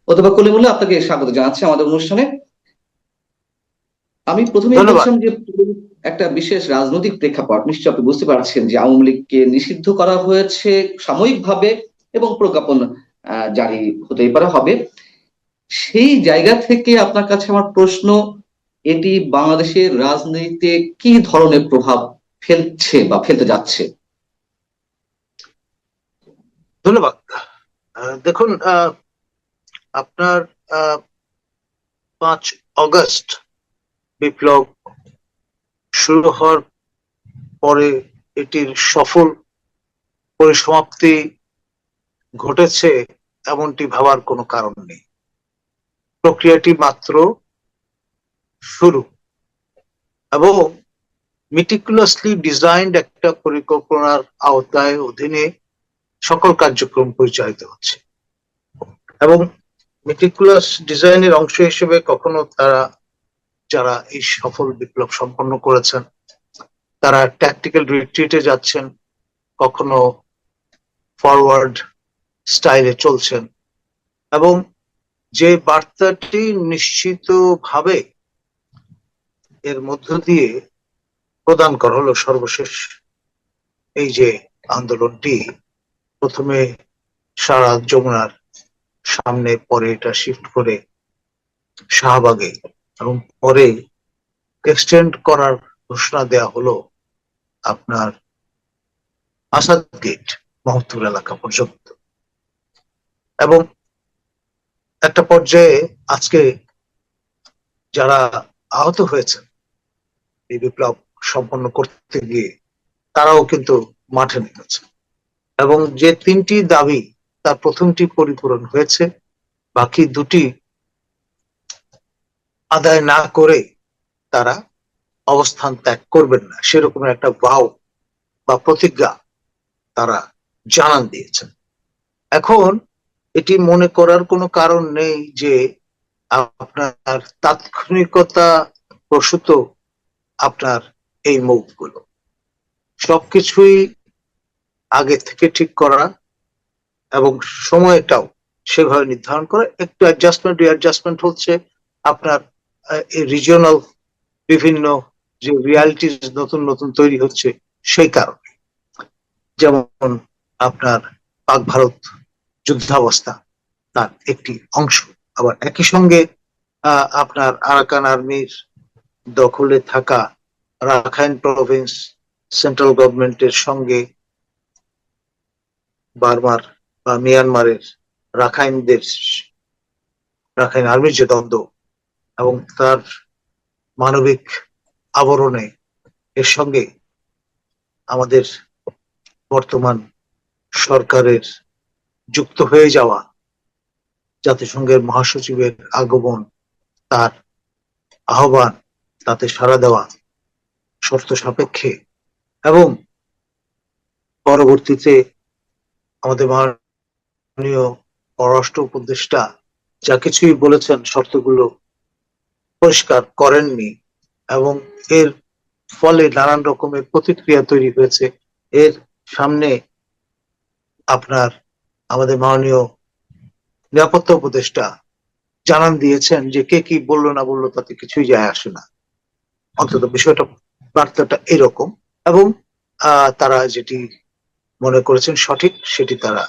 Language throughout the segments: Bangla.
অথবা কলিমুল্লাহ, আপনাকে স্বাগত জানাচ্ছি আমাদের অনুষ্ঠানে। আমি প্রথমেই ধন্যবাদ। বলছিলাম যে একটা বিশেষ রাজনৈতিক প্রেক্ষাপট নিশ্চয়ই আপনি বুঝতে পারছেন যে আওয়ামী লীগকে নিষিদ্ধ করা হয়েছে সাময়িকভাবে, এবং প্রজ্ঞাপন জারি হতেই পারে হবে। সেই জায়গা থেকে আপনার কাছে আমার প্রশ্ন, এটি বাংলাদেশের রাজনীতিতে কি ধরনের প্রভাব ফেলছে বা ফেলতে যাচ্ছে? ধন্যবাদ। দেখুন, আপনার 5 আগস্ট বিপ্লব শুরু হওয়ার পরে এটির সফল পরিসমাপ্তি ঘটেছে এমনটি ভাবার কোনো কারণ নেই। প্রক্রিয়াটি মাত্র শুরু, এবং মিটিকুলাসলি ডিজাইনড একটা পরিকল্পনার আওতায় অধীনে সকল কার্যক্রম পরিচালিত হচ্ছে। এবং মেটিকুলাস ডিজাইনের অংশ হিসেবে কখনো তারা, যারা এই সফল বিপ্লব সম্পন্ন করেছেন, তারা ট্যাকটিক্যাল রিট্রিটে যাচ্ছেন, কখনো ফরওয়ার্ড স্টাইলে চলছেন। এবং যে বার্তাটি নিশ্চিতভাবে এর মধ্য দিয়ে প্রদান করা হলো সর্বশেষ এই যে আন্দোলনটি, প্রথমে সারা যমুনার সামনে, পরে এটা শিফট করে শাহবাগে, এবং পরে এক্সটেন্ড করার ঘোষণা দেয়া হলো আপনার আসাদ গেট, মহত্তর এলাকা পর্যন্ত। এবং একটা পর্যায়ে আজকে যারা আহত হয়েছেন এই বিপ্লব সম্পন্ন করতে গিয়ে, তারাও কিন্তু মাঠে নেমেছে। এবং যে 3টি দাবি, তার প্রথমটি পরিপূরণ হয়েছে, বাকি 2টি আদায় না করে তারা অবস্থান ত্যাগ করবেন না, সেরকম একটা ভাও বা প্রতিজ্ঞা তারা জানান দিয়েছেন। এখন এটি মনে করার কোনো কারণ নেই যে আপনার তাৎক্ষণিকতা প্রসূত আপনার এই মুভগুলো, সবকিছুই আগে থেকে ঠিক করা এবং সময়টাও সেভাবে নির্ধারণ করে। একটু অ্যাডজাস্টমেন্ট হচ্ছে আপনার এই রিজিওনাল বিভিন্ন যে রিয়ালিটিস নতুন নতুন তৈরি হচ্ছে সেই কারণে। যেমন আপনার পাক ভারত যুদ্ধাবস্থা তার একটি অংশ, আবার একই সঙ্গে আপনার আরাকান আর্মির দখলে থাকা রাখাইন প্রভিন্স সেন্ট্রাল গভর্নমেন্টের সঙ্গে বার্মার বা মিয়ানমারের রাখাইনদের, রাখাইন আর্মির যে দ্বন্দ্ব এবং তার মানবিক আবরণে, এর সঙ্গে আমাদের বর্তমান সরকারের যুক্ত হয়ে যাওয়া, জাতিসংঘের মহাসচিবের আগমন, তার আহ্বান, তাতে সাড়া দেওয়া শর্ত সাপেক্ষে, এবং পরবর্তীতে আমাদের মাননীয় পররাষ্ট্র উপদেষ্টা যা কিছুই বলেছেন, শর্তগুলো পরিষ্কার করেননি, এবং এর ফলে নানান রকমের প্রতিক্রিয়া তৈরি হয়েছে। এর সামনে আপনার আমাদের মাননীয় নিরাপত্তা উপদেষ্টা জানান দিয়েছেন যে কে কি বললো না বললো তাতে কিছুই যায় আসে না, অন্তত বিষয়টা, বার্তাটা এরকম। এবং তারা যেটি মনে করেছেন সঠিক, সেটি তারা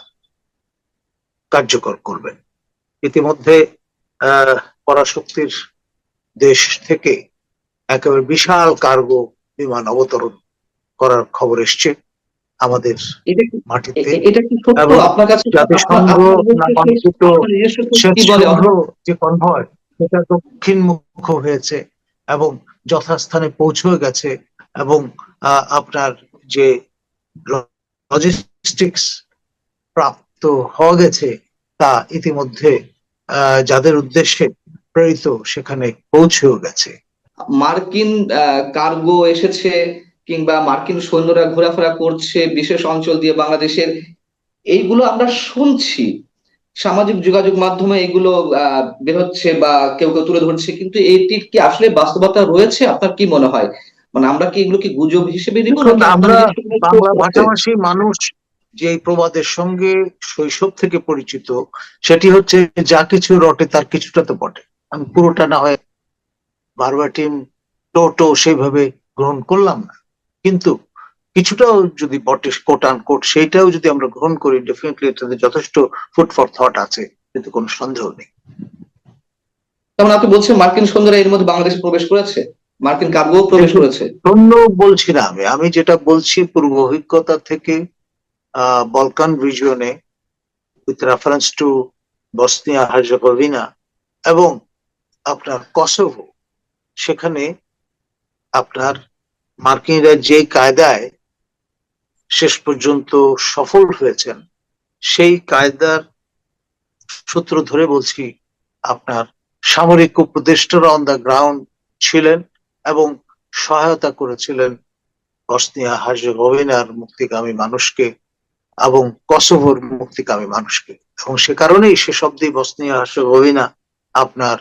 কার্যকর করবেন। ইতিমধ্যে পরাশক্তির দেশ থেকে একেবারে বিশাল কার্গো বিমান অবতরণ করার খবর এসছে আমাদের এটা কি মাটিতে। এটা কি সত্য এবং আপনার কাছে? জাতিসংঘ নামাঙ্কিত আপনার নিজস্ব source কি শেষ বলে? সংঘ যে কনভয়, সেটা দক্ষিণমুখ হয়েছে এবং যথাস্থানে পৌঁছে গেছে। এবং আপনার যে লজিস্টিক্স প্রাপ্ত হওয়া গেছে, তা ইতিমধ্যে যাদের উদ্দেশ্যে প্রেরিত সেখানে পৌঁছেও গেছে। মার্কিন কার্গো এসেছে, কিংবা মার্কিন সৈন্যরা ঘোরাফেরা করছে বিশেষ অঞ্চল দিয়ে বাংলাদেশের, এইগুলো আমরা শুনছি সামাজিক যোগাযোগ মাধ্যমে, এগুলো বের হচ্ছে বা কেউ কেউ তুলে ধরছে, কিন্তু এইটির কি আসলে বাস্তবতা রয়েছে? আপনার কি মনে হয়? মানে আমরা কি এগুলো কি গুজব হিসেবে নিব, দেখুন, নাকি আপনার আমরা নিজস্ব কোনো source বাংলা আছে? ভাষাভাষী মানুষ যে প্রবাদের সঙ্গে শৈশব থেকে পরিচিত, সেটি হচ্ছে যা কিছু রটে তার কিছুটা তো বটে। আমি পুরোটা না হয় ভার্বাটিম টো সেইভাবে গ্রহণ করলাম না, কিন্তু কিছুটাও যদি বটে কোট আনকোট সেইটাও যদি আমরা গ্রহণ করি, ডেফিনেটলি এটাতে যথেষ্ট ফুড ফর থট আছে, কিন্তু কোনো সন্দেহ নেই। যেমন আপনি বলছেন মার্কিন সৈন্যরা এর মধ্যে বাংলাদেশে প্রবেশ করেছে, মার্কিন কার্গো প্রবেশ কিন্তু করেছে। অন্য বলছি না, আমি যেটা বলছি পূর্ব অভিজ্ঞতা থেকে, বলকান রিজিয়নে with reference to Bosnia Herzegovina এবং আপনার কসোভো, সেখানে আপনার মার্কিনরা যে কায়দায় শেষ পর্যন্ত সফল হয়েছেন, সেই কায়দার সূত্র ধরে বলছি, আপনার সামরিক উপদেষ্টারা অন দ্য গ্রাউন্ড ছিলেন এবং সহায়তা করেছিলেন বসনিয়া হার্জেগোভিনার মুক্তিকামী মানুষকে এবং কসোভোর মুক্তিকামী মানুষকে, এবং সে কারণেই শেষ অব্দি বসনিয়া হার্জেগোভিনা আপনার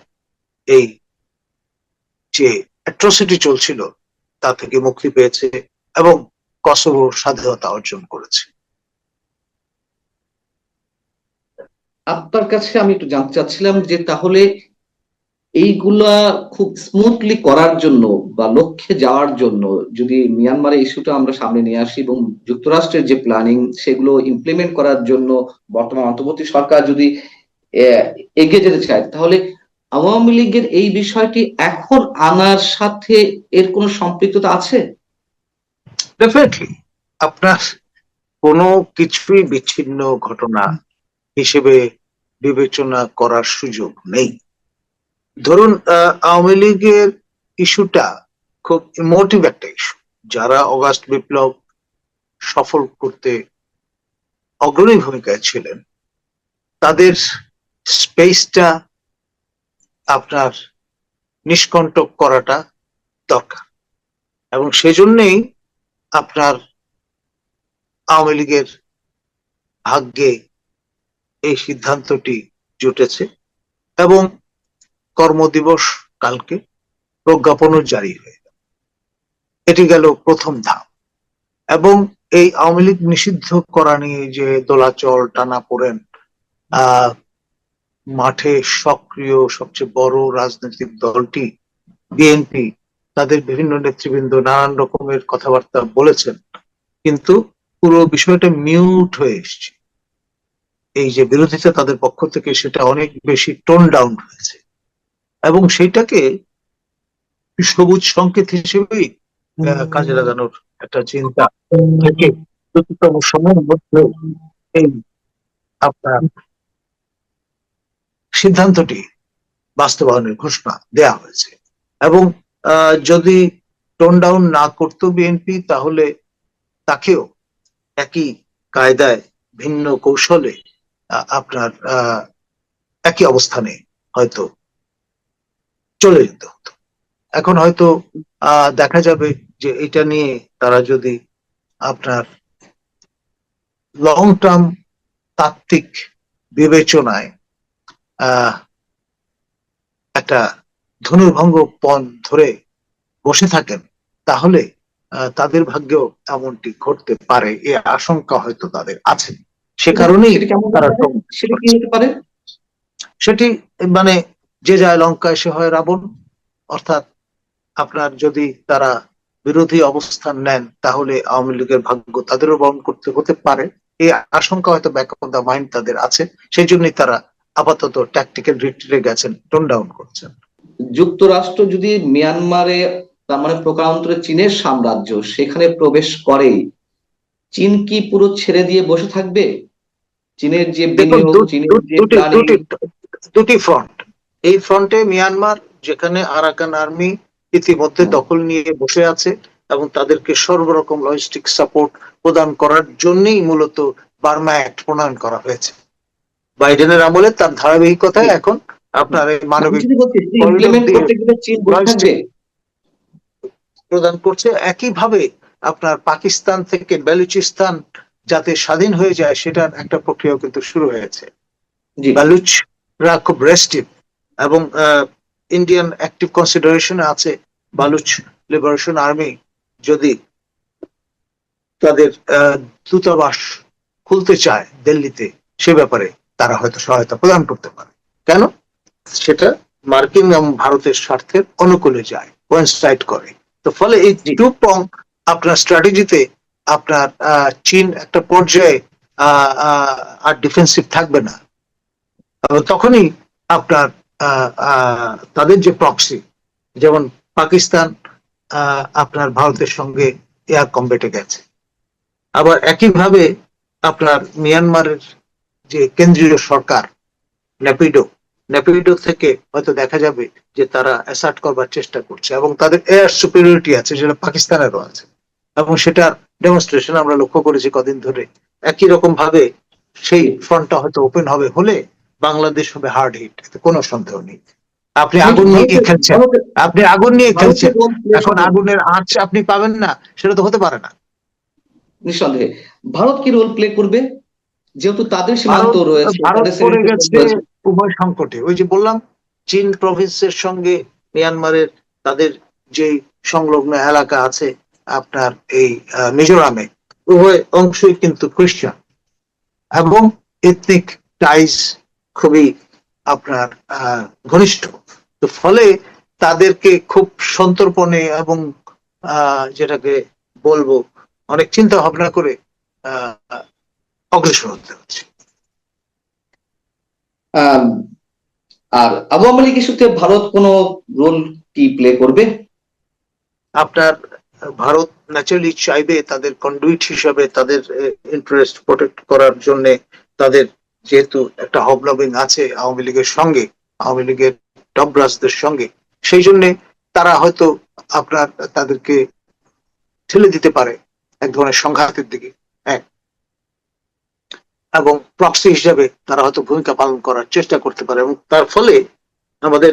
এই যে অ্যাট্রসিটি চলছিল তা থেকে মুক্তি পেয়েছে এবং কসোভো স্বাধীনতা অর্জন করেছে। আপনার কাছে আমি একটু জানতে চাচ্ছিলাম যে তাহলে এইগুলা খুব স্মুথলি করার জন্য বা লক্ষ্যে যাওয়ার জন্য যদি মিয়ানমারের ইস্যুটা আমরা সামনে নিয়ে আসি এবং যুক্তরাষ্ট্রের যে প্ল্যানিং সেগুলো ইমপ্লিমেন্ট করার জন্য বর্তমান অন্তর্বর্তী সরকার যদি আহ, এগিয়ে যেতে চায়, তাহলে আওয়ামী লীগের এই বিষয়টি এখন আনার সাথে এর কোনো সম্পৃক্ততা আছে? ডেফিনেটলি আপনার কোনো কিছুই বিচ্ছিন্ন ঘটনা হিসেবে বিবেচনা করার সুযোগ নেই। ধরুন আওয়ামী লীগের ইস্যুটা খুব ইমোটিভ একটা ইস্যু। যারা অগাস্ট বিপ্লব সফল করতে অগ্রণী ভূমিকায় ছিলেন, তাদের স্পেসটা আপনার নিষ্কণ্টক করাটা দরকার, এবং সেজন্যই আপনার আওয়ামী লীগের ভাগ্যে এই সিদ্ধান্তটি জুটেছে এবং কর্মদিবস কালকে প্রজ্ঞাপনও জারি হয়ে গেল। এটি গেল প্রথম ধাপ। এবং এই আওয়ামী লীগ নিষিদ্ধ করা নিয়ে যে দোলাচল টানাপোড়েন, মাঠে সক্রিয় সবচেয়ে বড় রাজনৈতিক দলটি বিএনপি, তাদের বিভিন্ন নেতৃবৃন্দ নানান রকমের কথাবার্তা বলেছেন, কিন্তু পুরো বিষয়টা মিউট হয়ে এসছে। এই যে বিরোধিতা তাদের পক্ষ থেকে, সেটা অনেক বেশি টোন ডাউন হয়েছে এবং সেইটাকে সবুজ সংকেত হিসেবেই কাজে লাগানোর একটা চিন্তা থেকে দ্রুততম সময়ের মধ্যে এই আপনার সিদ্ধান্তটি বাস্তবায়নের ঘোষণা দেয়া হয়েছে। এবং যদি টোন ডাউন না করতো বিএনপি, তাহলে তাকেও একই কায়দায় ভিন্ন কৌশলে আপনার একই অবস্থানে হয়তো চলে যেতে হতো। এখন হয়তো দেখা যাবে যে এটা নিয়ে তারা যদি আপনার লং টার্ম তাত্ত্বিক বিবেচনায় একটা ধনুর্ভঙ্গ পণ ধরে বসে থাকেন, তাহলে তাদের ভাগ্যেও এমনটি ঘটতে পারে, এ আশঙ্কা হয়তো তাদের আছে। সে কারণেই তারা সেটা কি হতে পারে? সেটি মানে যে যায় লঙ্কায় সে হয় রাবণ, অর্থাৎ আপনার যদি তারা বিরোধী অবস্থান নেন, তাহলে আওয়ামী লীগের ভাগ্য তাদেরও বরণ করতে হতে পারে, এই আশঙ্কা হয়তো ব্যাক অফ দ্য মাইন্ড তাদের আছে। সেই জন্যই তারা আপাতত ট্যাকটিক্যাল রিট্রিটে গেছেন, টোন ডাউন করছেন। যুক্তরাষ্ট্র যদি মিয়ানমারে, তার মানে প্রকারান্তরে চীনের সাম্রাজ্য, সেখানে প্রবেশ করে, চীন কি পুরো ছেড়ে দিয়ে বসে থাকবে? চীনের যে বিনিয়োগ, চীনের যে প্ল্যানিং, দুটি ফ্রন্ট। এই ফ্রন্টে মিয়ানমার, যেখানে আরাকান আর্মি ইতিমধ্যে দখল নিয়ে বসে আছে এবং তাদেরকে সর্বরকম লজিস্টিক সাপোর্ট প্রদান করার জন্যই মূলত বার্মা অ্যাক্ট প্রণয়ন করা হয়েছে বাইডেনের আমলে। তার ধারাবাহিকতায় এখন আপনার মানবিক প্রদান করছে। একইভাবে আপনার পাকিস্তান থেকে বেলুচিস্তান যাতে স্বাধীন হয়ে যায়, সেটার একটা প্রক্রিয়া কিন্তু শুরু হয়েছে। বালুচরা খুব রেস্টিভ এবং ইন্ডিয়ান অ্যাক্টিভ কনসিডারেশন আছে। বালুচ লিবারেশন আর্মি যদি তাদের দূতাবাস খুলতে চায় দিল্লিতে, সে ব্যাপারে তারা হয়তো সহায়তা প্রদান করতে পারে। কেন? সেটা মার্কিন এবং ভারতের স্বার্থের অনুকূলে যায়, কোয়েনসাইড করে। তো ফলে এই জি। টু প্রং আপনার স্ট্র্যাটেজিতে আপনার চীন একটা পর্যায়ে আর ডিফেন্সিভ থাকবে না। তখনই আপনার তাদের যে প্রক্সি, যেমন পাকিস্তান আপনার ভারতের সঙ্গে এয়ার কম্বেটে গেছে, আবার একইভাবে আপনার মিয়ানমারের যে কেন্দ্রীয় সরকার নেপিডো থেকে হয়তো দেখা যাবে যে তারা অ্যাসার্ট করবার চেষ্টা করছে, এবং তাদের এয়ার সুপিরিয়রিটি আছে যেটা পাকিস্তানেরও আছে, এবং সেটা ডেমনস্ট্রেশন আমরা লক্ষ্য করেছি কদিন ধরে। একই রকম ভাবে সেই ফ্রন্টটা হয়তো ওপেন হবে বাংলাদেশ হবে হার্ড হিট, এতে কোনো সন্দেহ নেই। আপনি আগুন নিয়ে খেলছেন, এখন আগুনের আঁচ আপনি পাবেন না, সেটা তো হতে পারে না। নিঃসন্দেহে ভারত কি রোল প্লে করবে, যেহেতু তাদের সীমান্ত রয়েছে, ভারত তাদের পড়ে territorial গেছে রয়েছে? উভয় সংকটে। ওই যে বললাম, চীন প্রভিন্সের সঙ্গে মিয়ানমারের তাদের যে সংলগ্ন এলাকা আছে আপনার এই মিজোরামে, উভয় অংশই কিন্তু খ্রিস্টান, এবং এথনিক টাইজ খুবই আপনার ঘনিষ্ঠ। তো ফলে তাদেরকে খুব সন্তর্পণে এবং যেটাকে বলবো অনেক চিন্তা ভাবনা করে অগ্রসর হতে হচ্ছে। আর আওয়ামী লীগ ইস্যুতে ভারত কোনো রোল কি প্লে করবে? আপনার ভারত ন্যাচারালি চাইবে তাদের কন্ডুইট হিসাবে তাদের ইন্টারেস্ট প্রোটেক্ট করার জন্য, তাদের যেহেতু একটা হবলবিং আছে আওয়ামী লীগের সঙ্গে, আওয়ামী লীগের টপ ব্রাসদের সঙ্গে, সেই জন্য তারা হয়তো আপনার তাদেরকে ঠেলে দিতে পারে এক ধরনের সংঘাতের দিকে, এবং প্রক্সি হিসাবে তারা হয়তো ভূমিকা পালন করার চেষ্টা করতে পারে, এবং তার ফলে আমাদের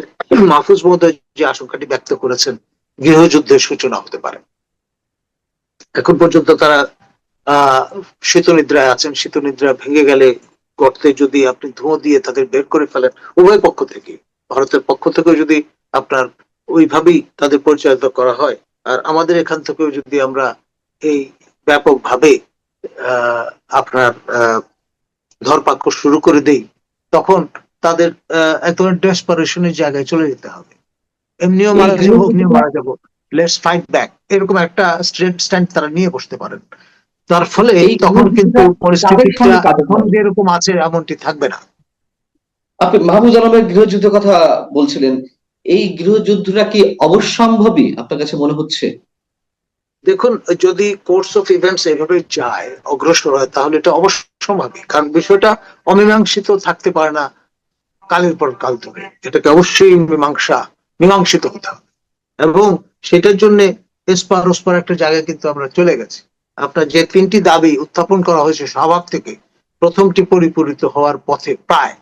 মাহফুজ মহোদয় যে আশঙ্কাটি ব্যক্ত করেছেন, গৃহযুদ্ধের সূচনা হতে পারে। এখন পর্যন্ত তারা শীতনিদ্রায় আছেন, শীতনিদ্রা ভেঙে গেলে গর্তে যদি আপনি ধুঁয়ো দিয়ে তাদের বের করে ফেলেন, উভয় পক্ষ থেকে, ভারতের পক্ষ থেকেও যদি আপনার ওইভাবেই তাদের পরিচালিত করা হয়, আর আমাদের এখান থেকেও যদি আমরা এই ব্যাপকভাবে আপনার ধরপাকড় শুরু করে দেই, তখন তাদের এক ধরনের ডেসপারেশনের জায়গায় চলে যেতে হবে। এমনিও মারা যাবো, এমনিও মারা যাবো, লেটস ফাইট ব্যাক, এরকম একটা স্ট্যান্ড তারা নিয়ে বসতে পারেন। তার ফলে তখন কিন্তু পরিস্থিতিটা এখন যেরকম আছে এমনটি থাকবে না। আপনি মাহফুজ আলমের গৃহযুদ্ধের কথা বলছিলেন, এই গৃহযুদ্ধটা কি অবশ্যম্ভাবী আপনার কাছে মনে হচ্ছে? দেখুন, যদি কোর্স অফ ইভেন্টস এভাবে যায়, অগ্রসর হয়, তাহলে এটা অবশ্যম্ভাবী, কারণ বিষয়টা অমীমাংসিত থাকতে পারে না কালের পর কাল ধরে। এটাকে অবশ্যই মীমাংসিত হতে হবে, এবং সেটার জন্য এসপার ওসপার একটা জায়গায় কিন্তু আমরা চলে গেছি। আপনার যে তিনটি দাবি উত্থাপন করা হয়েছে শাহবাগ থেকে, প্রথমটি পরিপূরিত হওয়ার পথে, প্রায়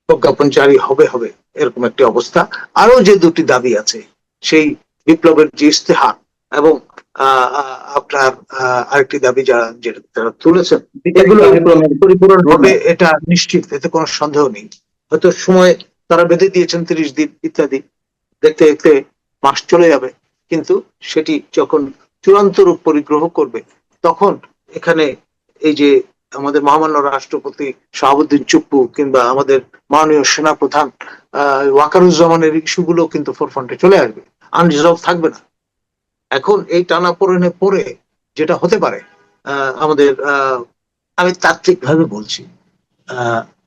প্রজ্ঞাপন জারি হবে এরকম একটি অবস্থা। আরো যে দুটি দাবি আছে, সেই বিপ্লবের যে ইস্তেহার এবং আপনার আরেকটি দাবি যারা তুলেছেন, এগুলো পরিপূরণ হবে, এটা নিশ্চিত, এতে কোনো সন্দেহ নেই। হয়তো সময় তারা বেঁধে দিয়েছেন 30 দিন ইত্যাদি, দেখতে দেখতে মাস চলে যাবে, কিন্তু সেটি যখন চূড়ান্ত রূপ পরিগ্রহ করবে, তখন এখানে এই যে আমাদের মহামান্য রাষ্ট্রপতি শাহাবুদ্দিন চুপ্পু কিংবা আমাদের মাননীয় সেনাপ্রধান ওয়াকারুজ্জামানের ইস্যুগুলো কিন্তু ফোরফ্রন্টে চলে আসবে, আনরিজলভ থাকবে না। এখন এই টানাপোড়েনে পড়ে যেটা হতে পারে, আমাদের আমি তাত্ত্বিক ভাবে বলছি,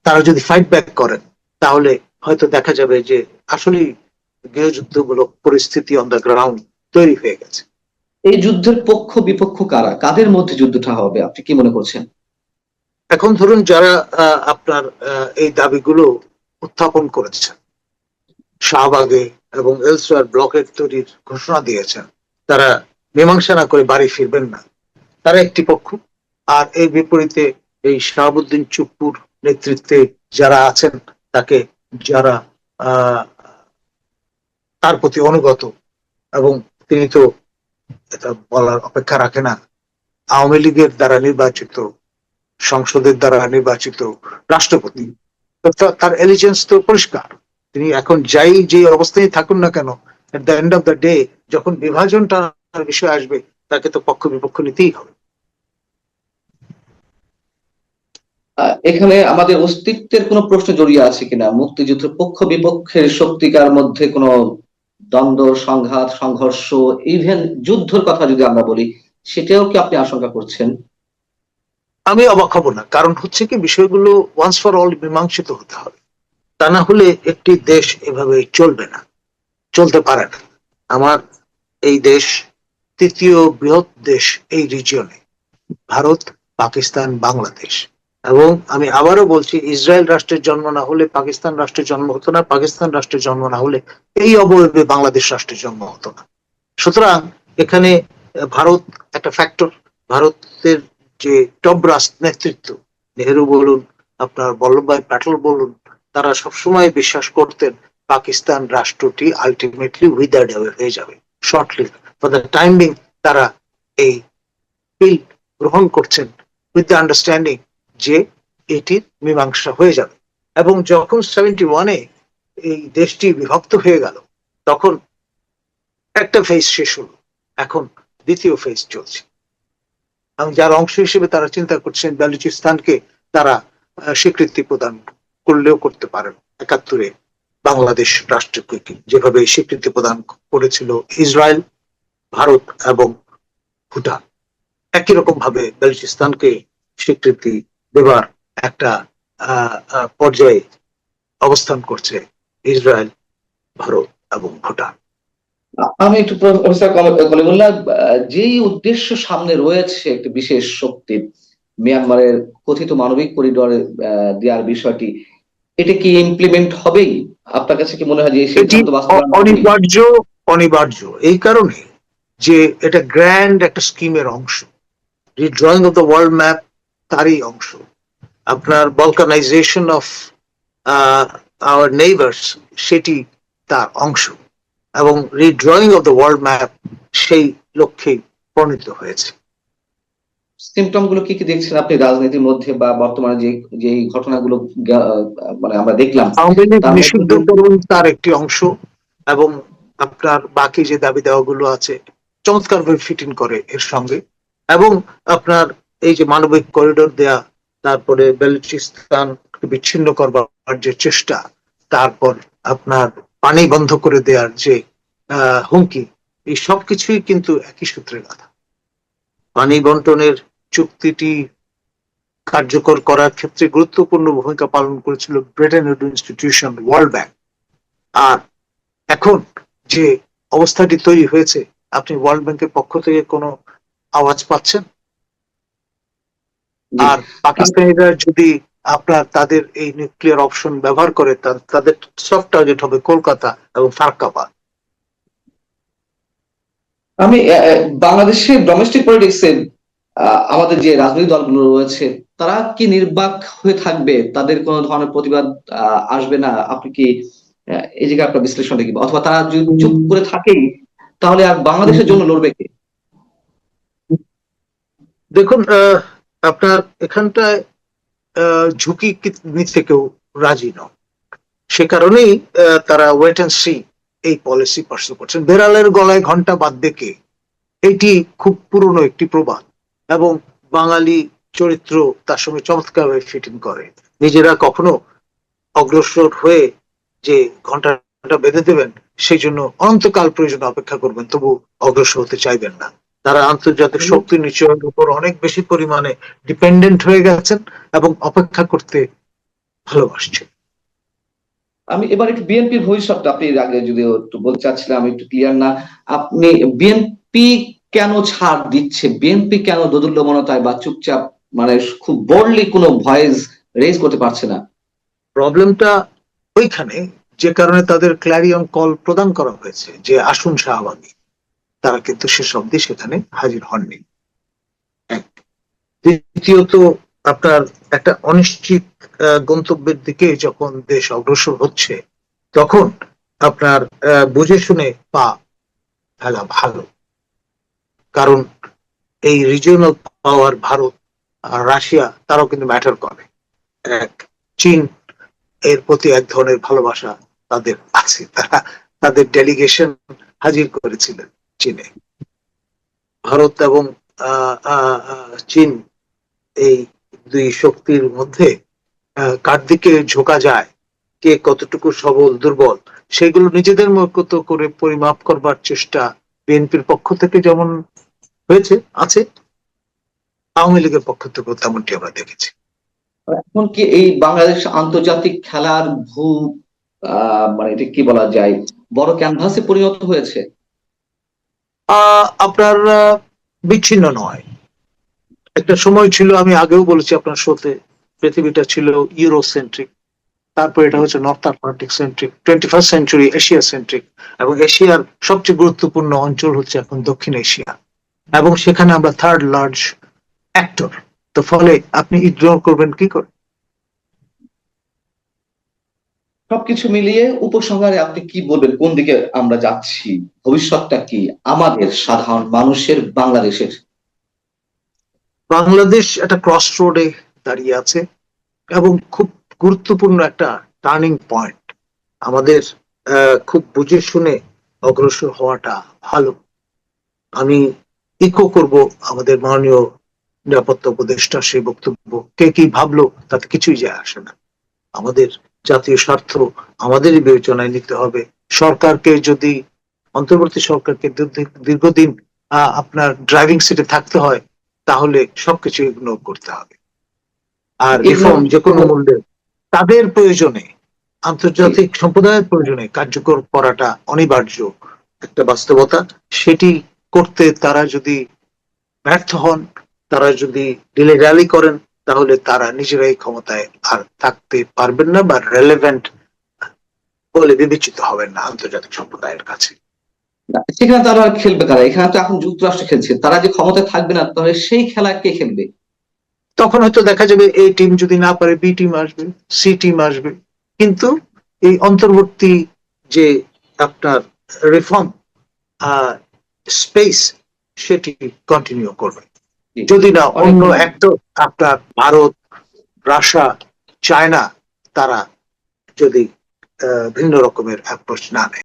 তারা যদি ফাইট ব্যাক করেন, তাহলে হয়তো দেখা যাবে যে আসলেই গৃহযুদ্ধমূলক পরিস্থিতি অন দ্য গ্রাউন্ড তৈরি হয়ে গেছে। এই যুদ্ধের পক্ষ বিপক্ষ কারা, কাদের মধ্যে যুদ্ধটা হবে আপনি কি মনে করছেন? এখন ধরুন, যারা আপনার এই দাবিগুলো উত্থাপন করেছেন, শাহবাগে এবং এলসওয়্যার ব্লকের তৈরির ঘোষণা দিয়েছেন, তারা মীমাংসা না করে বাড়ি ফিরবেন না, তারা একটি পক্ষ। আর এর বিপরীতে এই শাহাবুদ্দিন চুপ্পুর নেতৃত্বে যারা আছেন, তাকে যারা তার প্রতি অনুগত, এবং তিনি তো এটা বলার অপেক্ষা রাখে না, আওয়ামী লীগের দ্বারা নির্বাচিত, সংসদের দ্বারা নির্বাচিত রাষ্ট্রপতি, তার এলিজেন্স তো পরিষ্কার। তিনি এখন যে অবস্থায় থাকুন না কেন, at the end of the day যখন বিভাজনটা বিষয় আসবে, তাকে তো পক্ষ বিপক্ষ নিতেই হবে। এখানে আমাদের অস্তিত্বের কোনো প্রশ্ন জড়িয়ে আছে কিনা? মুক্তিযুদ্ধ পক্ষ বিপক্ষের শক্তিকার মধ্যে কোনো দ্বন্দ্ব, সংঘাত, সংঘর্ষ, ইভেন যুদ্ধের কথা যদি আমরা বলি, সেটাও কি আপনি আশঙ্কা করছেন? আমি অবাক হব না, কারণ হচ্ছে কি, বিষয়গুলো ওয়ান্স ফর অল মীমাংসিত হতে হবে। তা না হলে একটি দেশ এভাবে চলবে না, চলতে পারে না। আমার এই দেশ তৃতীয় বৃহৎ দেশ এই রিজিয়নে, ভারত, পাকিস্তান, বাংলাদেশ। এবং আমি আবারও বলছি, ইসরায়েল রাষ্ট্রের জন্ম না হলে পাকিস্তান রাষ্ট্রের জন্ম হতো না, পাকিস্তান রাষ্ট্রের জন্ম না হলে এই অবয়বে বাংলাদেশ রাষ্ট্রের জন্ম হতো না। সুতরাং এখানে ভারত একটা ফ্যাক্টর। ভারতের যে টপ নেতৃত্ব, নেহেরু বলুন, আপনার বল্লভভাই প্যাটেল বলুন, তারা সবসময় বিশ্বাস করতেন পাকিস্তান রাষ্ট্রটি আলটিমেটলি উইদার্ড হয়ে যাবে shortly. For the time being তারা এই বিল গ্রহণ করছেন উইথ দ্য আন্ডারস্ট্যান্ডিং যে এটির মীমাংসা হয়ে যাবে। এবং যখন 71-এ এই দেশটি বিভক্ত হয়ে গেল, তখন একটা ফেজ শেষ হলো, এখন দ্বিতীয় ফেজ চলছে। এবং যার অংশ হিসেবে তারা চিন্তা করছেন বালুচিস্তানকে তারা স্বীকৃতি প্রদান করলেও করতে পারেন 71-এ বাংলাদেশ রাষ্ট্রকে যেভাবে স্বীকৃতি প্রদান করেছিল ইসরায়েল, ভারত এবং ভুটান। একই রকম ভাবে বালুচিস্তানকে স্বীকৃতি দেবার একটা পর্যায়ে অবস্থান করছে ইসরায়েল, ভারত এবং ভুটান। আমি একটু প্রফেসর কলিমুল্লাহ, যেই উদ্দেশ্য সামনে রয়েছে একটি বিশেষ শক্তির, মিয়ানমারের কথিত মানবিক করিডোর দেওয়ার বিষয়টি, এটা কি ইমপ্লিমেন্ট হবেই? আপনার কাছে কি মনে হয় যে এই এটি সিদ্ধান্ত বাস্তবায়ন হবেই? অনিবার্য, অনিবার্য এই কারণে যে এটা গ্র্যান্ড একটা স্কিমের অংশ। রিড্রয়িং অফ দ্য ওয়ার্ল্ড ম্যাপ তারই অংশ। আপনার বলকানাইজেশন অফ আওয়ার নেইবার্স সেটি তার অংশ। এবং রিড্রয়িং অফ দ্য ওয়ার্ল্ড ম্যাপ সেই লক্ষ্যেই প্রণীত হয়েছে। সিমটম গুলো কি কি দেখছেন আপনি রাজনীতির মধ্যে, বা বর্তমানে যে যে ঘটনাগুলো মানে আমরা দেখলাম আওয়ামী লীগ তার মধ্যে নিষিদ্ধ করুন তার একটি অংশ, এবং আপনার বাকি যে দাবি দেওয়াগুলো আছে চমৎকার ভাবে ফিট ইন করে এর সঙ্গে। এবং আপনার এই যে মানবিক করিডোর দেয়া, তারপরে বেলুচিস্তান বিচ্ছিন্ন করবার যে চেষ্টা, তারপর আপনার পানি বন্ধ করে দেওয়ার যে হুমকি, এই সবকিছুই কিন্তু একই সূত্রে গাঁথা। পানি বন্টনের চুক্তিটি কার্যকর করার ক্ষেত্রে গুরুত্বপূর্ণ ভূমিকা পালন করেছিল ব্রিটেন ইনস্টিটিউশন, ওয়ার্ল্ড ব্যাংক। আর এখন যে অবস্থাটি তৈরি হয়েছে, আপনি ওয়ার্ল্ড ব্যাংকের পক্ষ থেকে কোনো আওয়াজ পাচ্ছেন? আর পাকিস্তানিরা যদি আপনার তাদের এই নিউক্লিয়ার অপশন ব্যবহার করে, তাদের সব টার্গেট হবে কলকাতা এবং ফারাক্কাবাদ। আমি বাংলাদেশের ডোমেস্টিক পলিটিক্সে আমাদের যে রাজনৈতিক দলগুলো রয়েছে, তারা কি নির্বাক হয়ে থাকবে? তাদের কোনো ধরনের প্রতিবাদ আসবে না? আপনি কি এই জায়গায় আপনার বিশ্লেষণটা কি? অথবা তারা যদি চুপ করে থাকেই, তাহলে আর বাংলাদেশের জন্য লড়বে কে? দেখুন, আপনার এখানটায় ঝুঁকি নিতে কেউ রাজি নয়। সে কারণেই তারা ওয়েট অ্যান্ড সি এই পলিসি পার্সু করছেন। বেড়ালের গলায় ঘন্টা বাঁধবে কে, এটি খুব পুরনো একটি প্রবাদ, এবং বাঙালি চরিত্র তার সঙ্গে চমৎকারভাবে ফিটিং করে। নিজেরা কখনো অগ্রসর হয়ে যে ঘন্টাটা বেঁধে দেবেন, সেই জন্য অনন্তকাল প্রয়োজন অপেক্ষা করবেন, তবু অগ্রসর হতে চাইবেন না। তারা আন্তর্জাতিক শক্তি নিশ্চয়ের উপর অনেক বেশি পরিমাণে ডিপেন্ডেন্ট হয়ে গেছেন এবং অপেক্ষা করতে ভালোবাসছেন। আমি এবার একটু বিএনপির ভবিষ্যৎটা আপনি আগে যদি একটু বলতে চাচ্ছিলাম, আমি একটু ক্লিয়ার না। আপনি বিএনপি কেন ছাড় দিচ্ছে? বিএনপি কেন দোদুল্যমনতায় বা চুপচাপ, মানে খুব বোল্ডলি কোনো ভয়েস রেজ করতে পারছে না? প্রবলেমটা ওইখানে, যে কারণে তাদের ক্ল্যারিয়ন কল প্রদান করা হয়েছে যে আসুন শাহবাগী, তারা কিন্তু শেষ অবধি সেখানে হাজির হননি। এক। দ্বিতীয়ত, আপনার একটা অনিশ্চিত গন্তব্যের দিকে যখন দেশ অগ্রসর হচ্ছে, তখন আপনার বুঝে শুনে পা ফেলা ভালো। কারণ এই রিজিওনাল পাওয়ার ভারত আর রাশিয়া তারাও কিন্তু ম্যাটার করে। এক। চীন এর প্রতি এক ধরনের ভালোবাসা তাদের আছে, তারা তাদের ডেলিগেশন হাজির করেছিলেন চীনে। ভারত এবং চীন এই দুই শক্তির মধ্যে কার দিকে ঝোঁকা যায়, কে কতটুকু সবল দুর্বল, সেগুলো নিজেদের মতো করে পরিমাপ করবার চেষ্টা বিএনপির পক্ষ থেকে যেমন হয়েছে আছে, আওয়ামী লীগের পক্ষ থেকেও তেমনটি আমরা দেখেছি। এখন কি এই বাংলাদেশ আন্তর্জাতিক খেলার মানে এটা কি বলা যায়, বড় ক্যানভাসে পরিণত হয়েছে? আপনার বিচ্ছিন্ন নয়। একটা সময় ছিল, আমি আগেও বলেছি আপনার শোতে, পৃথিবীটা ছিল ইউরোসেন্ট্রিক, তারপর এটা হচ্ছে north Atlantic centric, 21st century Asia centric, এবং এশিয়ার সবচেয়ে গুরুত্বপূর্ণ অঞ্চল হচ্ছে এখন দক্ষিণ এশিয়া, এবং সেখানে আমরা থার্ড লার্জ অ্যাক্টর। তো ফলে আপনি ইগনোর করবেন কি করে? সবকিছু মিলিয়ে উপসংহারে আপনি কি বলবেন, কোন দিকে আমরা যাচ্ছি, ভবিষ্যৎটা কি আমাদের সাধারণ মানুষের, বাংলাদেশের? বাংলাদেশ একটা ক্রস রোডে দাঁড়িয়ে আছে এবং খুব গুরুত্বপূর্ণ একটা টার্নিং পয়েন্ট। আমাদের খুব বুঝে শুনে অগ্রসর হওয়াটা ভালো। আমি ইকো করব আমাদের মাননীয় নিরাপত্তা উপদেষ্টা সেই বক্তব্য। কে কি ভাবলো তাতে কিছুই যায় আসে না। আমাদের জাতীয় স্বার্থ আমাদেরই বিবেচনায় নিতে হবে। সরকারকে যদি, অন্তর্বর্তী সরকারকে দীর্ঘদিন আপনার ড্রাইভিং সিটে থাকতে হয়, তাহলে সবকিছু ইগনোর করতে হবে। আর রিফর্ম যে কোনো মূল্যে তাদের প্রয়োজনে, আন্তর্জাতিক সম্প্রদায়ের প্রয়োজনে কার্যকর করাটা অনিবার্য একটা বাস্তবতা। সেটি করতে তারা যদি ব্যর্থ হন, তারা যদি ডিলে র্যালি করেন, তাহলে তারা নিজেরাই ক্ষমতায় আর থাকতে পারবেন না বা রেলেভেন্ট বলে বিবেচিত হবেন না আন্তর্জাতিক সম্প্রদায়ের কাছে। সেখানে তারা আর খেলবে কারা? এখানে তো এখন যুক্তরাষ্ট্র খেলছে, তারা যে ক্ষমতায় থাকবে না, তাহলে সেই খেলা কে খেলবে? তখন হয়তো দেখা যাবে এই টিম যদি না পারে বি টিম আসবে, সি টিম আসবে, কিন্তু এই অন্তর্বর্তী যে আপনার রিফর্ম স্পেস, সেটি কন্টিনিউ করবে। যদি না অন্য একটা আপনার ভারত, রাশিয়া, চায়না, তারা যদি ভিন্ন রকমের অ্যাপ্রোচ না নেয়।